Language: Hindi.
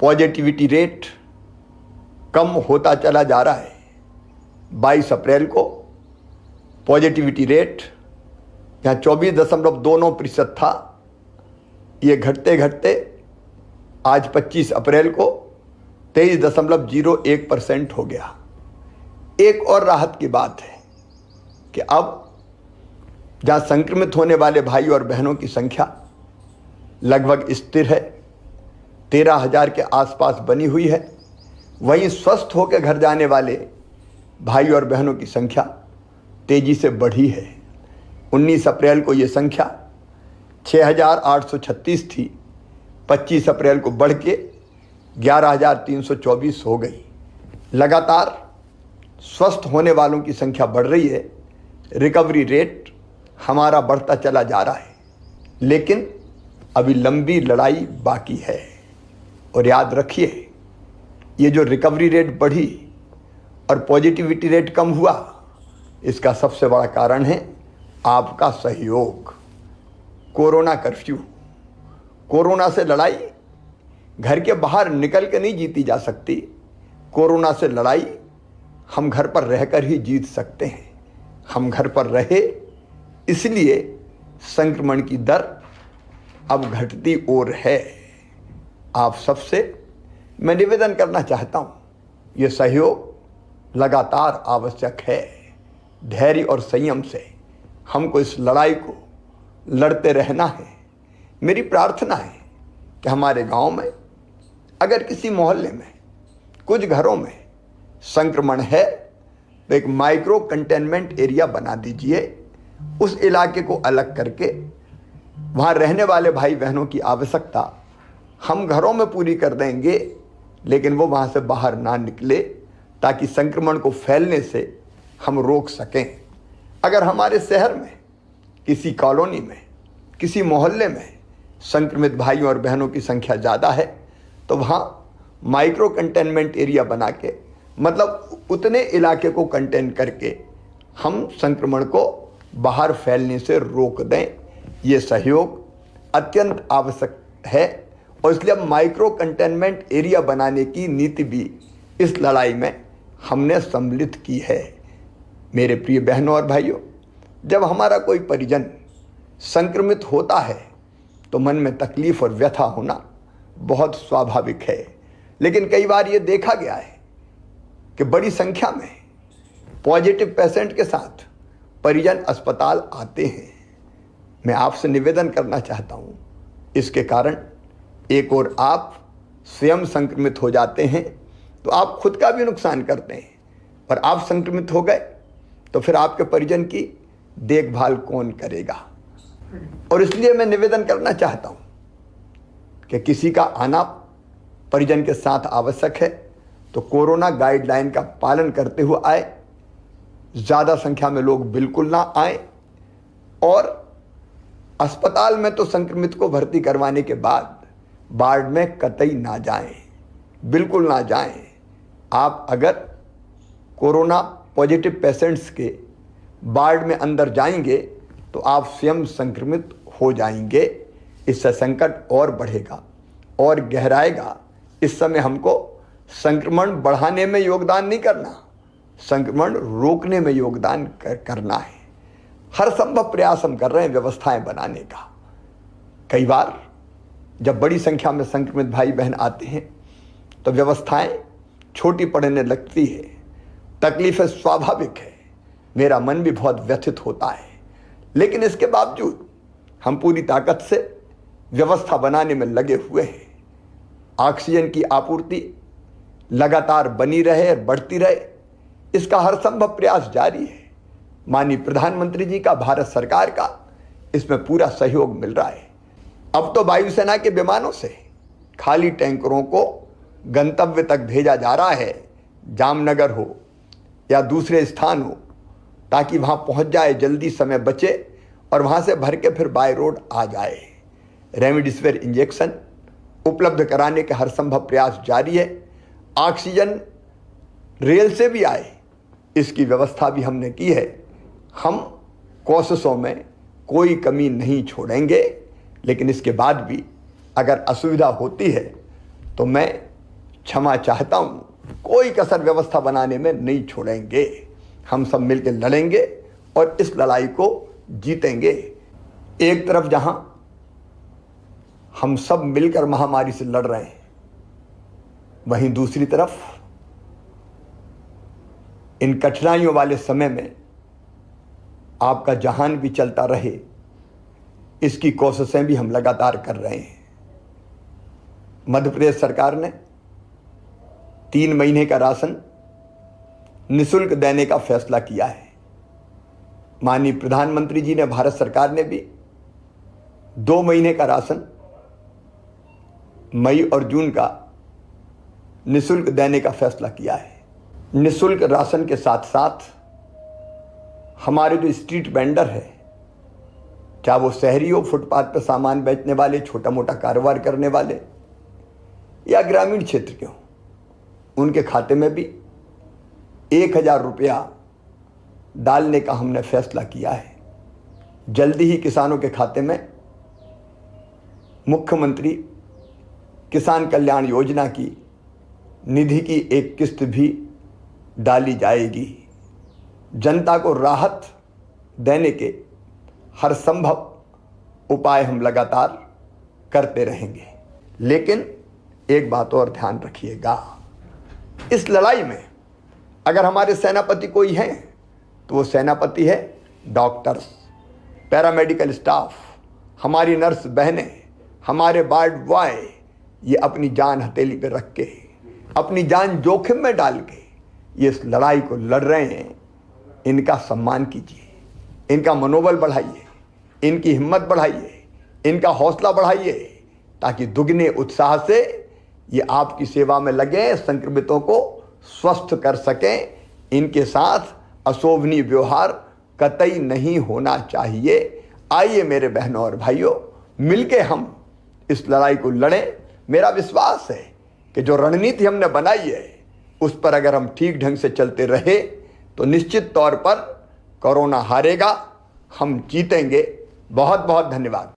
पॉजिटिविटी रेट कम होता चला जा रहा है। 22 अप्रैल को पॉजिटिविटी रेट जहाँ 24.29% था, ये घटते घटते आज 25 अप्रैल को 23.01% हो गया। एक और राहत की बात है कि अब जहाँ संक्रमित होने वाले भाई और बहनों की संख्या लगभग स्थिर है, 13,000 के आसपास बनी हुई है, वहीं स्वस्थ होकर घर जाने वाले भाई और बहनों की संख्या तेजी से बढ़ी है। 19 अप्रैल को ये संख्या 6,836 थी, 25 अप्रैल को बढ़ के 11,324 हो गई। लगातार स्वस्थ होने वालों की संख्या बढ़ रही है, रिकवरी रेट हमारा बढ़ता चला जा रहा है, लेकिन अभी लंबी लड़ाई बाकी है। और याद रखिए, ये जो रिकवरी रेट बढ़ी और पॉजिटिविटी रेट कम हुआ, इसका सबसे बड़ा कारण है आपका सहयोग। कोरोना कर्फ्यू, कोरोना से लड़ाई घर के बाहर निकल के नहीं जीती जा सकती। कोरोना से लड़ाई हम घर पर रहकर ही जीत सकते हैं। हम घर पर रहे, इसलिए संक्रमण की दर अब घटती और है। आप सबसे मैं निवेदन करना चाहता हूँ, ये सहयोग लगातार आवश्यक है। धैर्य और संयम से हमको इस लड़ाई को लड़ते रहना है। मेरी प्रार्थना है कि हमारे गांव में अगर किसी मोहल्ले में कुछ घरों में संक्रमण है तो एक माइक्रो कंटेनमेंट एरिया बना दीजिए। उस इलाके को अलग करके वहाँ रहने वाले भाई बहनों की आवश्यकता हम घरों में पूरी कर देंगे, लेकिन वो वहाँ से बाहर ना निकले, ताकि संक्रमण को फैलने से हम रोक सकें। अगर हमारे शहर में किसी कॉलोनी में, किसी मोहल्ले में संक्रमित भाइयों और बहनों की संख्या ज़्यादा है तो वहाँ माइक्रो कंटेनमेंट एरिया बना के, मतलब उतने इलाके को कंटेन करके हम संक्रमण को बाहर फैलने से रोक दें। ये सहयोग अत्यंत आवश्यक है और इसलिए अब माइक्रो कंटेनमेंट एरिया बनाने की नीति भी इस लड़ाई में हमने सम्मिलित की है। मेरे प्रिय बहनों और भाइयों, जब हमारा कोई परिजन संक्रमित होता है तो मन में तकलीफ और व्यथा होना बहुत स्वाभाविक है, लेकिन कई बार ये देखा गया है कि बड़ी संख्या में पॉजिटिव पेशेंट के साथ परिजन अस्पताल आते हैं। मैं आपसे निवेदन करना चाहता हूँ, इसके कारण एक और आप स्वयं संक्रमित हो जाते हैं तो आप खुद का भी नुकसान करते हैं, और आप संक्रमित हो गए तो फिर आपके परिजन की देखभाल कौन करेगा। और इसलिए मैं निवेदन करना चाहता हूँ कि किसी का आना परिजन के साथ आवश्यक है तो कोरोना गाइडलाइन का पालन करते हुए आए, ज़्यादा संख्या में लोग बिल्कुल ना आए, और अस्पताल में तो संक्रमित को भर्ती करवाने के बाद वार्ड में कतई ना जाएं, बिल्कुल ना जाएं। आप अगर कोरोना पॉजिटिव पेशेंट्स के वार्ड में अंदर जाएंगे तो आप स्वयं संक्रमित हो जाएंगे। इससे संकट और बढ़ेगा और गहराएगा। इस समय हमको संक्रमण बढ़ाने में योगदान नहीं करना, संक्रमण रोकने में योगदान करना है। हर संभव प्रयास हम कर रहे हैं व्यवस्थाएं बनाने का। कई बार जब बड़ी संख्या में संक्रमित भाई बहन आते हैं तो व्यवस्थाएं छोटी पड़ने लगती है, तकलीफें स्वाभाविक है, मेरा मन भी बहुत व्यथित होता है, लेकिन इसके बावजूद हम पूरी ताकत से व्यवस्था बनाने में लगे हुए हैं। ऑक्सीजन की आपूर्ति लगातार बनी रहे और बढ़ती रहे, इसका हर संभव प्रयास जारी है। माननीय प्रधानमंत्री जी का, भारत सरकार का इसमें पूरा सहयोग मिल रहा है। अब तो वायुसेना के विमानों से खाली टैंकरों को गंतव्य तक भेजा जा रहा है, जामनगर हो या दूसरे स्थान हो, ताकि वहाँ पहुँच जाए, जल्दी समय बचे और वहाँ से भर के फिर बाय रोड आ जाए। रेमडेसिविर इंजेक्शन उपलब्ध कराने के हर संभव प्रयास जारी है। ऑक्सीजन रेल से भी आए, इसकी व्यवस्था भी हमने की है। हम कोशिशों में कोई कमी नहीं छोड़ेंगे, लेकिन इसके बाद भी अगर असुविधा होती है तो मैं क्षमा चाहता हूँ, कोई कसर व्यवस्था बनाने में नहीं छोड़ेंगे। हम सब मिलकर लड़ेंगे और इस लड़ाई को जीतेंगे। एक तरफ जहां हम सब मिलकर महामारी से लड़ रहे हैं, वहीं दूसरी तरफ इन कठिनाइयों वाले समय में आपका जहान भी चलता रहे, इसकी कोशिशें भी हम लगातार कर रहे हैं। मध्य प्रदेश सरकार ने 3 महीने का राशन निःशुल्क देने का फैसला किया है। माननीय प्रधानमंत्री जी ने, भारत सरकार ने भी 2 महीने का राशन मई और जून का निःशुल्क देने का फैसला किया है। निःशुल्क राशन के साथ साथ हमारे जो स्ट्रीट वेंडर है, चाहे वो शहरी हो, फुटपाथ पर सामान बेचने वाले, छोटा मोटा कारोबार करने वाले या ग्रामीण क्षेत्र के हों, उनके खाते में भी 1000 रुपया डालने का हमने फैसला किया है। जल्दी ही किसानों के खाते में मुख्यमंत्री किसान कल्याण योजना की निधि की एक किस्त भी डाली जाएगी। जनता को राहत देने के हर संभव उपाय हम लगातार करते रहेंगे। लेकिन एक बात और ध्यान रखिएगा, इस लड़ाई में अगर हमारे सेनापति कोई हैं तो वो सेनापति है डॉक्टर्स, पैरामेडिकल स्टाफ, हमारी नर्स बहनें, हमारे वार्ड बॉय। ये अपनी जान हथेली पे रख के, अपनी जान जोखिम में डाल के ये इस लड़ाई को लड़ रहे हैं। इनका सम्मान कीजिए, इनका मनोबल बढ़ाइए, इनकी हिम्मत बढ़ाइए, इनका हौसला बढ़ाइए, ताकि दुगने उत्साह से ये आपकी सेवा में लगे, संक्रमितों को स्वस्थ कर सकें। इनके साथ अशोभनीय व्यवहार कतई नहीं होना चाहिए। आइए मेरे बहनों और भाइयों, मिलके हम इस लड़ाई को लड़ें। मेरा विश्वास है कि जो रणनीति हमने बनाई है, उस पर अगर हम ठीक ढंग से चलते रहे तो निश्चित तौर पर कोरोना हारेगा, हम जीतेंगे। बहुत बहुत धन्यवाद।